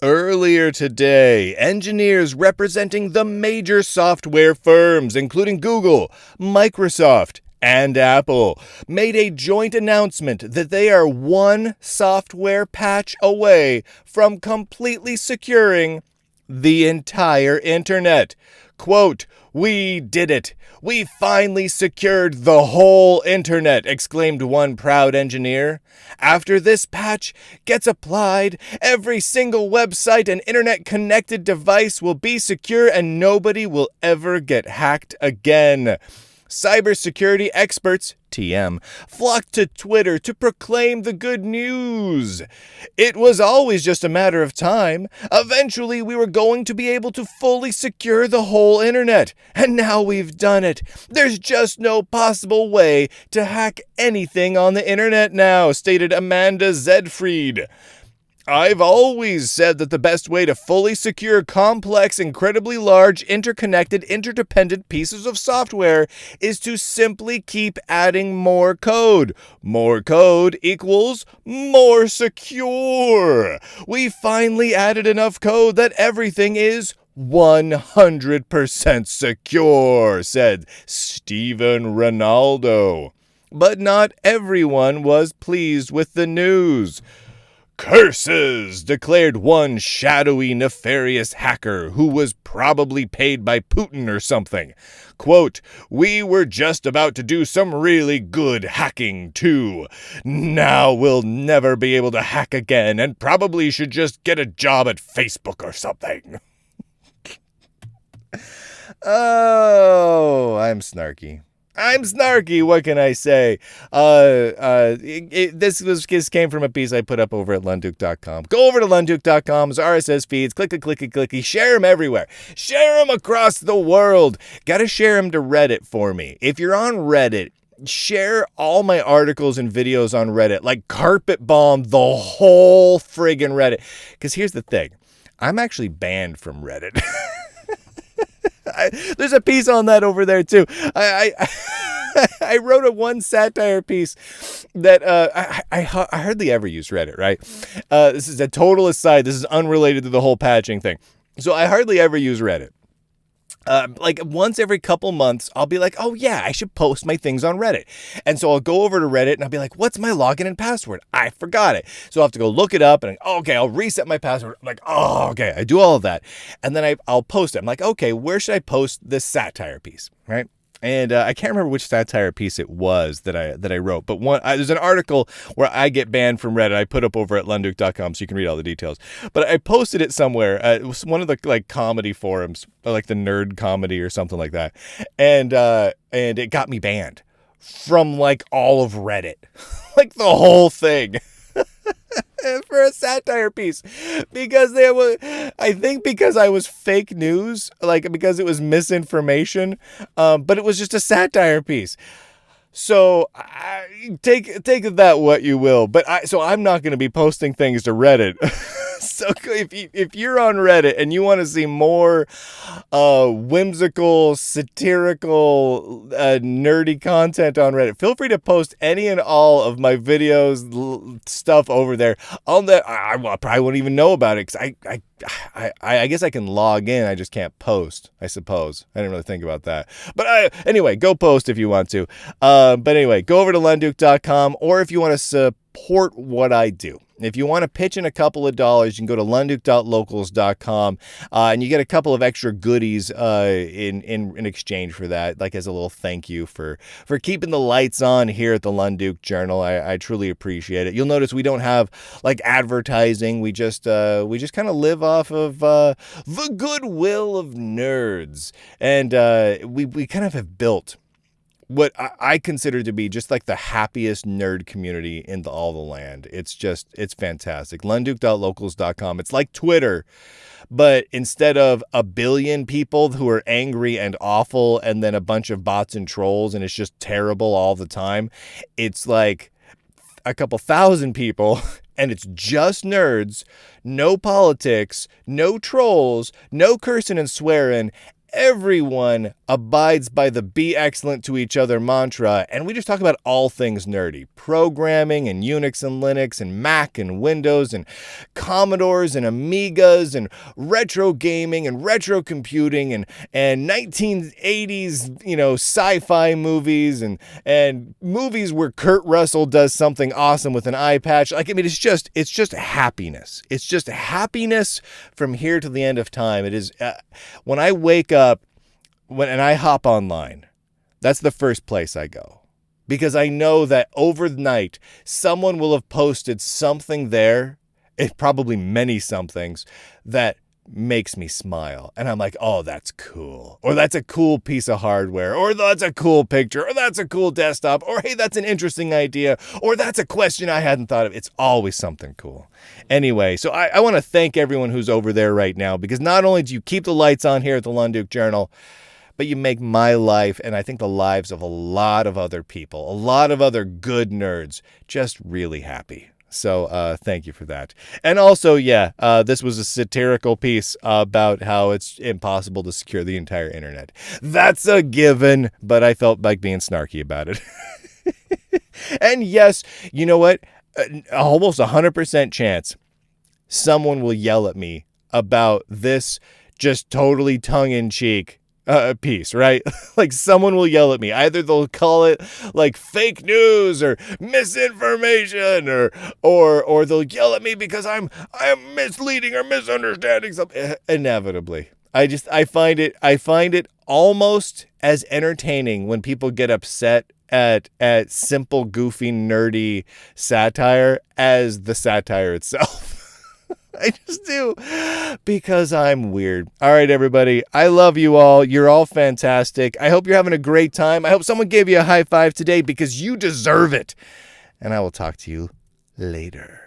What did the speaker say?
Earlier today, engineers representing the major software firms, including Google, Microsoft, and Apple, made a joint announcement that they are one software patch away from completely securing the entire internet. Quote, "We did it. We finally secured the whole internet," exclaimed one proud engineer. "After this patch gets applied, every single website and internet-connected device will be secure and nobody will ever get hacked again." Cybersecurity experts, TM, flocked to Twitter to proclaim the good news. It was always just a matter of time. Eventually, we were going to be able to fully secure the whole internet. And now we've done it. There's just no possible way to hack anything on the internet now, stated Amanda Zedfried. "I've always said that the best way to fully secure complex, incredibly large, interconnected, interdependent pieces of software is to simply keep adding more code. More code equals more secure. We finally added enough code that everything is 100% secure," said Steven Ronaldo. But not everyone was pleased with the news. "Curses," declared one shadowy, nefarious hacker who was probably paid by Putin or something. Quote, "We were just about to do some really good hacking, too. Now we'll never be able to hack again and probably should just get a job at Facebook or something." Oh, I'm snarky. What can I say? This came from a piece I put up over at lunduke.com. Go over to lunduke.com's RSS feeds, clicky, share them everywhere. Share them across the world. Gotta share them to Reddit for me. If you're on Reddit, share all my articles and videos on Reddit, like carpet bomb the whole friggin' Reddit. Because here's the thing, I'm actually banned from Reddit. There's a piece on that over there too. I wrote a one satire piece that I hardly ever use Reddit, right? This is a total aside. This is unrelated to the whole patching thing. So I hardly ever use Reddit. Like once every couple months, I'll be like, oh yeah, I should post my things on Reddit. And so I'll go over to Reddit and I'll be like, what's my login and password? I forgot it. So I'll have to go look it up and okay, I'll reset my password. I'm like, oh, okay. I do all of that. And then I'll post it. I'm like, okay, where should I post this satire piece? Right. And I can't remember which satire piece it was that I wrote, but there's an article where I get banned from Reddit. I put up over at lunduke.com so you can read all the details. But I posted it somewhere. It was one of the like comedy forums, like the Nerd Comedy or something like that, and it got me banned from like all of Reddit, like the whole thing. For a satire piece, because because I was fake news, like because it was misinformation, but it was just a satire piece. So take that what you will, but I'm not going to be posting things to Reddit. So if you're on Reddit and you want to see more whimsical, satirical, nerdy content on Reddit, feel free to post any and all of my videos, stuff over there. I probably won't even know about it because I guess I can log in. I just can't post, I suppose. I didn't really think about that. But anyway, go post if you want to. But anyway, go over to lunduke.com, or if you want to support what I do. If you want to pitch in a couple of dollars, you can go to lunduke.locals.com, and you get a couple of extra goodies in exchange for that, like as a little thank you for keeping the lights on here at the Lunduke Journal. I truly appreciate it. You'll notice we don't have like advertising. We just kind of live off of the goodwill of nerds, and we kind of have built what I consider to be just like the happiest nerd community in all the land. It's fantastic. Lunduke.locals.com. It's like Twitter, but instead of a billion people who are angry and awful and then a bunch of bots and trolls and it's just terrible all the time, it's like a couple thousand people and it's just nerds, no politics, no trolls, no cursing and swearing, everyone abides by the be excellent to each other mantra, and we just talk about all things nerdy. Programming and Unix and Linux and Mac and Windows and Commodores and Amigas and retro gaming and retro computing and 1980s, sci-fi movies and movies where Kurt Russell does something awesome with an eye patch. It's just happiness. It's just happiness from here to the end of time. It is when I wake up and I hop online, that's the first place I go, because I know that overnight someone will have posted something there, probably many somethings, that makes me smile. And I'm like, oh, that's cool. Or that's a cool piece of hardware. Or that's a cool picture. Or that's a cool desktop. Or hey, that's an interesting idea. Or that's a question I hadn't thought of. It's always something cool. Anyway, so I want to thank everyone who's over there right now, because not only do you keep the lights on here at the Lunduke Journal, but you make my life, and I think the lives of a lot of other people, a lot of other good nerds, just really happy. So thank you for that. And also, this was a satirical piece about how it's impossible to secure the entire internet. That's a given, but I felt like being snarky about it. And yes, you know what? Almost 100% chance someone will yell at me about this just totally tongue-in-cheek piece, right? Like someone will yell at me. Either they'll call it like fake news or misinformation, or they'll yell at me because I am misleading or misunderstanding something. Inevitably, I find it almost as entertaining when people get upset at simple, goofy, nerdy satire as the satire itself. I just do, because I'm weird. All right, everybody. I love you all. You're all fantastic. I hope you're having a great time. I hope someone gave you a high five today, because you deserve it. And I will talk to you later.